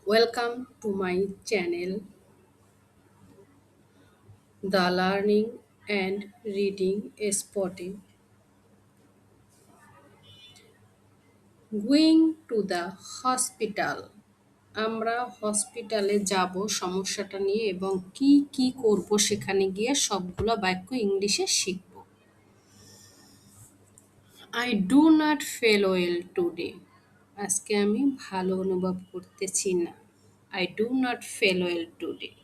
Welcome to my channel, The Learning and Reading Spotting. Going to the hospital. আমরা হসপিটালে যাব সমস্যাটা নিয়ে এবং কি কি করব সেখানে গিয়ে সবগুলো বাক্য ইংলিশে শিখব। I do not feel well today. আজকে আমি ভালো অনুভব করতেছি না। I do not feel well today.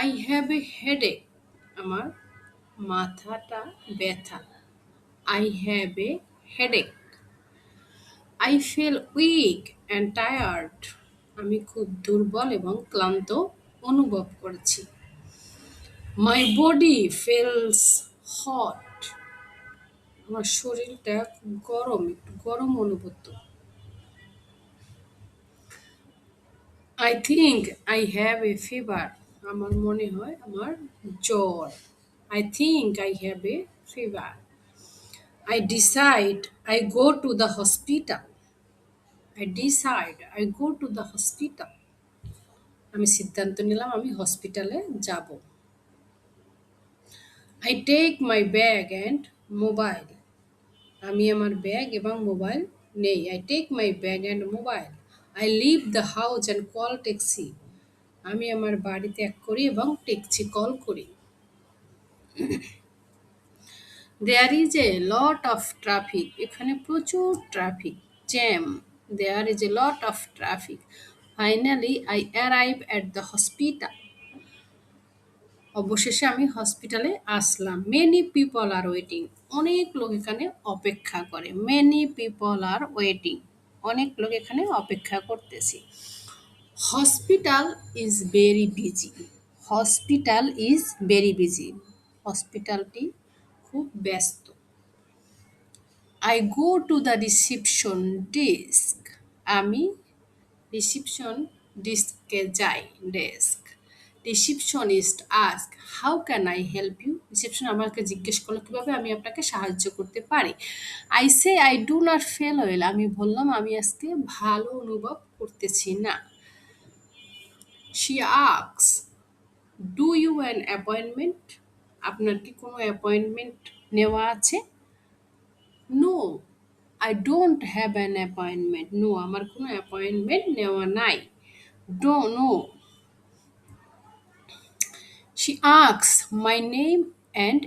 I have a headache. আমার মাথাটা ব্যথা। I have a headache. I feel weak and tired. আমি খুব দুর্বল এবং ক্লান্ত অনুভব করছি। My body feels hot. আমার শরীরটা খুব গরম, একটু গরম অনুভূত। I think I have a fever. আমার মনে হয় আমার জ্বর। I think I have a fever. I decide I go to the hospital. I decide I go to the hospital. আমি সিদ্ধান্ত নিলাম আমি হসপিটালে যাব। I take my bag and mobile. আমি আমার ব্যাগ এবং মোবাইল নেই। I take my bag and mobile. I leave the house and call taxi. আমি আমার বাড়ি ত্যাগ করি এবং ট্যাক্সি কল করি। There is a lot of traffic. এখানে প্রচুর traffic jam. There is a lot of traffic. Finally, I arrive at the hospital. অবশেষে আমি হসপিটালে আসলাম। Many people are waiting. অনেক লোক এখানে অপেক্ষা করে। Many people are waiting. অনেক লোক এখানে অপেক্ষা করতেছি। Hospital is very busy. Hospital is very busy. হসপিটালটি খুব ব্যস্ত। I go to the reception desk. আমি রিসিপশন ডেস্কে যাই desk. Receptionist ask how can I help you. Reception আমাকে জিজ্ঞেস করলো কিভাবে আমি আপনাকে সাহায্য করতে পারি। I say I do not feel well. আমি বললাম আমি আজকে ভালো অনুভব করতেছি না। She asks do you an appointment. আপনার কি কোনো অ্যাপয়েন্টমেন্ট নেওয়া আছে। No I don't have an appointment. No আমার কোনো অ্যাপয়েন্টমেন্ট নেওয়া নাই। No she asks my name and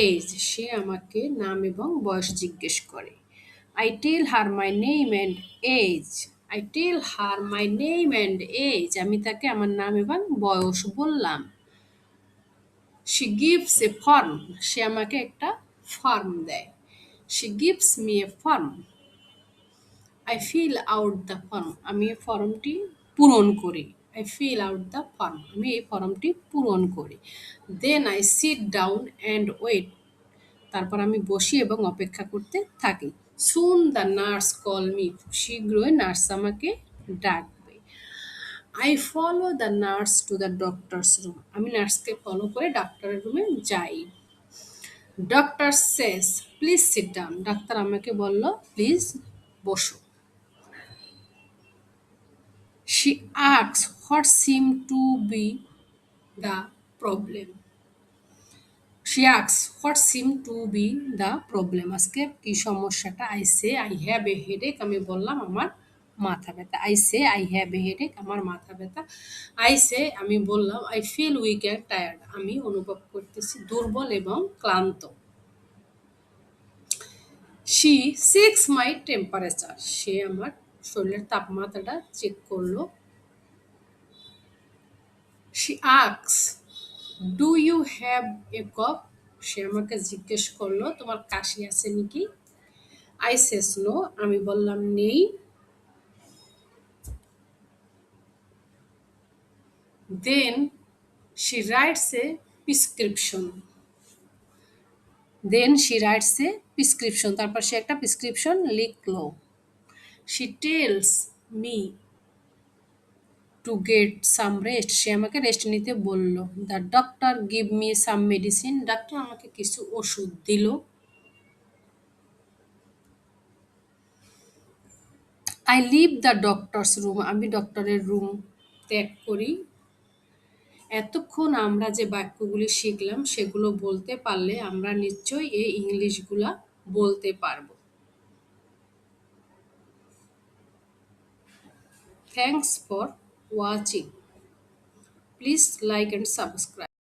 age. সে আমাকে নাম এবং বয়স জিজ্ঞেস করে। I tell her my name and age. I tell her my name and age. আমি তাকে আমার নাম এবং বয়স বললাম। She gives a form. সে আমাকে একটা ফর্ম দেয়। She gives me a form. I fill out the form. আমি এই ফর্মটি পূরণ করি। I fill out the form. আমি এই ফর্মটি পূরণ করি। Then I sit down and wait. তারপর আমি বসি এবং অপেক্ষা করতে থাকি। Soon the nurse call me. খুব শীঘ্রই নার্স আমাকে ডাকবে। I follow the nurse to the doctor's room. আমি নার্সকে ফলো করে ডাক্তারের রুমে যাই। Doctor says please sit down. ডাক্তার আমাকে বলল প্লিজ বসো। She asks what seemed to be the problem. She asks what seemed to be the problem. আজকে কি সমস্যাটা। I say I have a headache. আমি বললাম আমার মাথা ব্যথা। I say I have a headache. আমার মাথা ব্যথা। I say আমি বললাম I feel weak and tired. আমি অনুভব করতেছি দুর্বল এবং ক্লান্ত। She checks my temperature. সে আমার শরীরের তাপমাত্রাটা চেক করলো। She asks, "Do you have a cough?" সে আমাকে জিজ্ঞেস করলো তোমার কাশি আছে নাকি। I says no. আমি বললাম নেই। Then she writes a prescription. Then she writes a prescription. তারপর সে একটা প্রেসক্রিপশন লিখলো। She tells me to get some rest. সে আমাকে রেস্ট নিতে বলল। The doctor give me some medicine. ডাক্তার আমাকে কিছু ওষুধ দিল। I leave the doctor's room, আমি ডক্টরের রুম ত্যাগ করি। এতক্ষণ আমরা যে বাক্যগুলি শিখলাম সেগুলো বলতে পারলে আমরা নিশ্চয়ই এই ইংলিশগুলা বলতে পারবো। Thanks for watching, please like and subscribe.